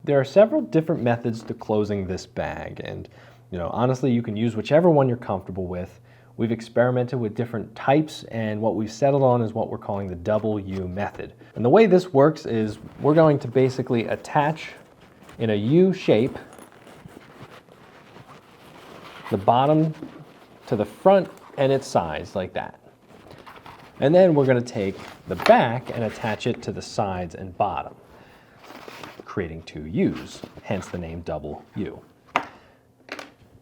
There are several different methods to closing this bag, and honestly, you can use whichever one you're comfortable with. We've experimented with different types, and what we've settled on is what we're calling the double U method. And the way this works is we're going to basically attach in a U shape the bottom to the front and its sides like that. And then we're going to take the back and attach it to the sides and bottom, creating two U's, hence the name double U.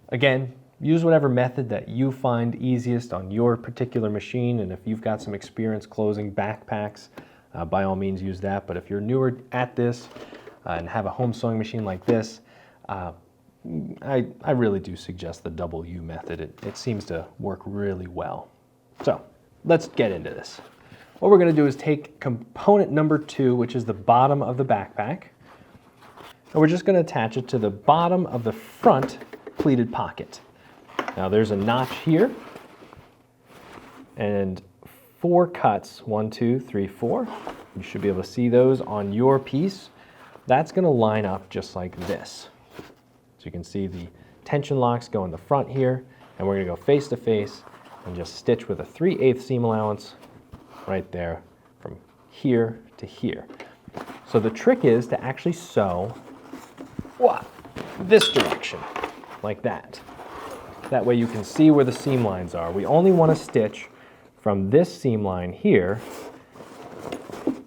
Again, use whatever method that you find easiest on your particular machine, and if you've got some experience closing backpacks, by all means use that. But if you're newer at this and have a home sewing machine like this, I really do suggest the double U method. It seems to work really well. So let's get into this. What we're going to do is take component number 2, which is the bottom of the backpack, and we're just going to attach it to the bottom of the front pleated pocket. Now there's a notch here and 4 cuts, 1, 2, 3, 4. You should be able to see those on your piece. That's going to line up just like this. So you can see the tension locks go in the front here, and we're going to go face to face and just stitch with a 3/8 seam allowance right there from here to here. So the trick is to actually sew this direction, like that. That way you can see where the seam lines are. We only want to stitch from this seam line here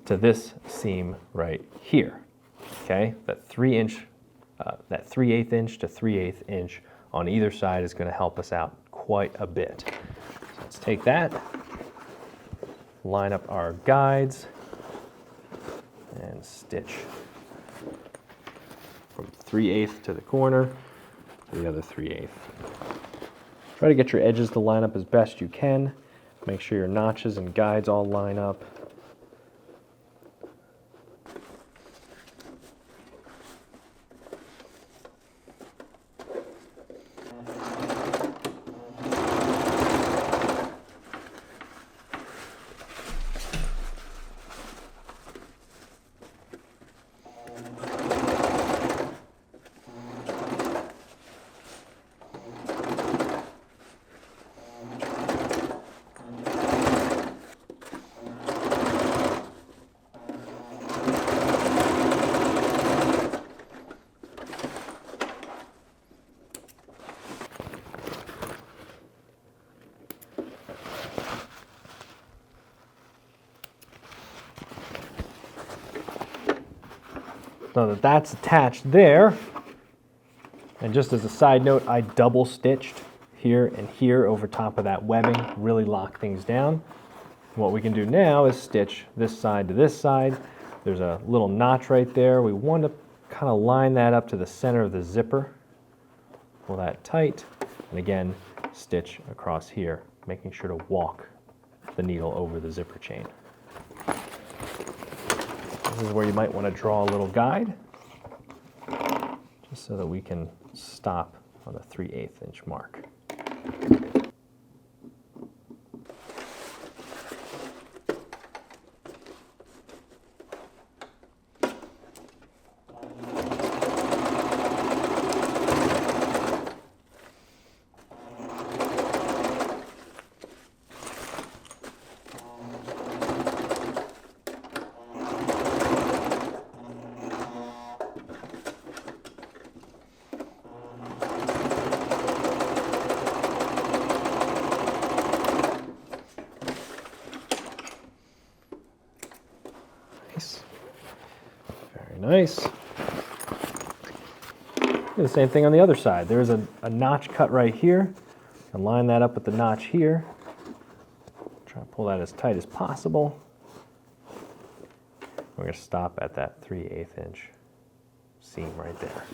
to this seam right here. Okay, that 3/8 inch to 3/8 inch on either side is going to help us out quite a bit. So let's take that, line up our guides, and stitch from 3/8 to the corner to the other 3/8. Try to get your edges to line up as best you can. Make sure your notches and guides all line up. Now that that's attached there, and just as a side note, I double stitched here and here over top of that webbing, really lock things down. What we can do now is stitch this side to this side. There's a little notch right there. We want to kind of line that up to the center of the zipper. Pull that tight, and again, stitch across here, making sure to walk the needle over the zipper chain. This is where you might want to draw a little guide, just so that we can stop on the 3/8 inch mark. Very nice. Do the same thing on the other side. There's a notch cut right here. And line that up with the notch here. Try to pull that as tight as possible. We're going to stop at that 3/8 inch seam right there.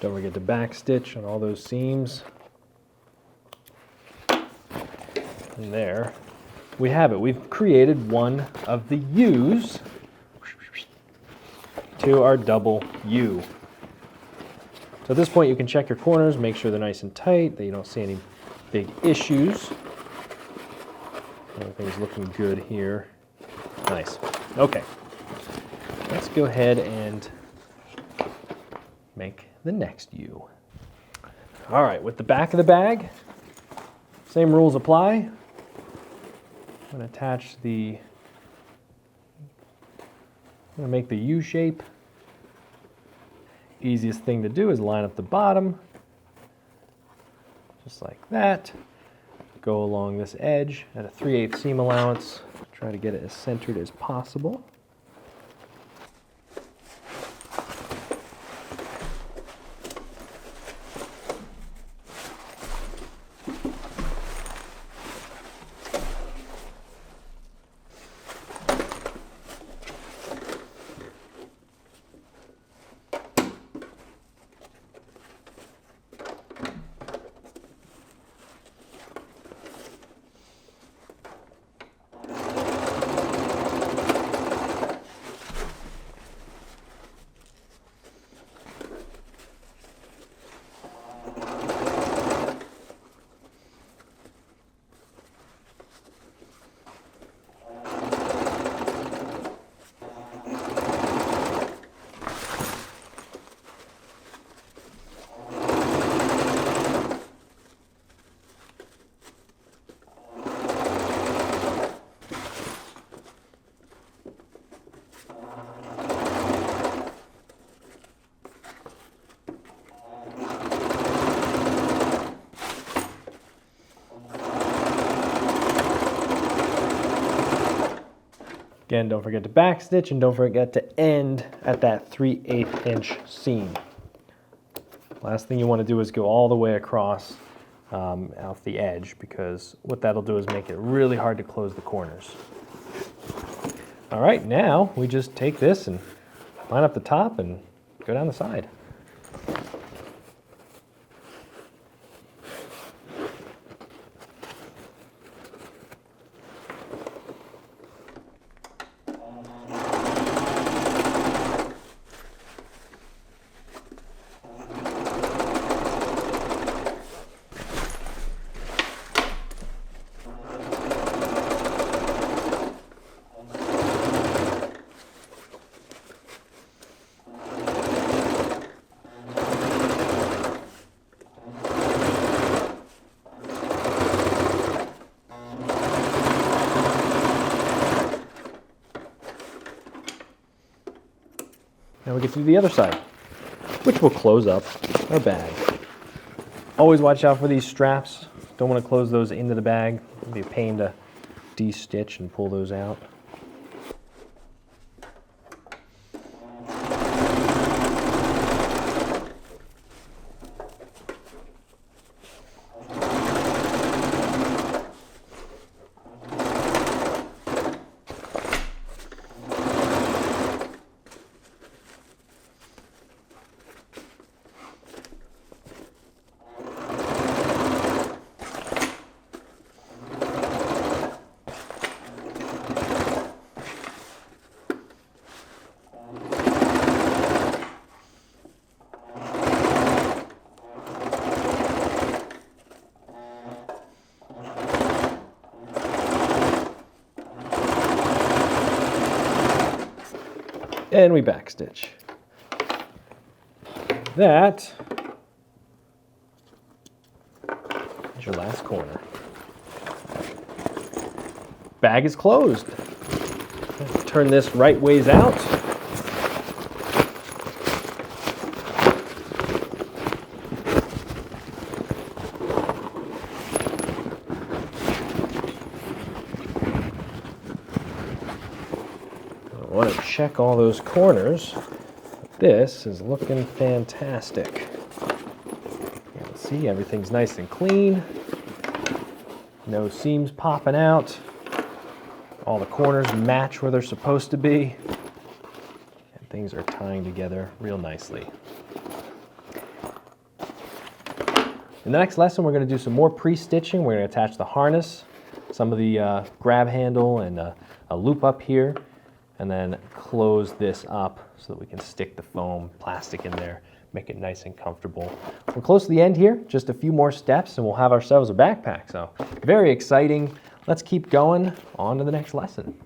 Don't forget to back stitch on all those seams. And there we have it. We've created one of the U's to our double U. So at this point you can check your corners, make sure they're nice and tight, that you don't see any big issues. Everything's looking good here. Nice. Okay. Let's go ahead and make the next U. All right, with the back of the bag, same rules apply. I'm going to attach I'm going to make the U shape. Easiest thing to do is line up the bottom, just like that. Go along this edge at a 3/8 seam allowance. Try to get it as centered as possible. Again, don't forget to back stitch and don't forget to end at that 3/8 inch seam. Last thing you want to do is go all the way across off the edge, because what that'll do is make it really hard to close the corners. All right, now we just take this and line up the top and go down the side. Now we get to do the other side, which will close up our bag. Always watch out for these straps. Don't want to close those into the bag. It'll be a pain to de-stitch and pull those out. And we backstitch. That is your last corner. Bag is closed. Turn this right ways out. I want to check all those corners. This is looking fantastic. You can see everything's nice and clean. No seams popping out. All the corners match where they're supposed to be. And things are tying together real nicely. In the next lesson, we're going to do some more pre-stitching. We're going to attach the harness, some of the grab handle, and a loop up here, and then close this up so that we can stick the foam plastic in there, make it nice and comfortable. We're close to the end here, just a few more steps, and we'll have ourselves a backpack. So very exciting. Let's keep going on to the next lesson.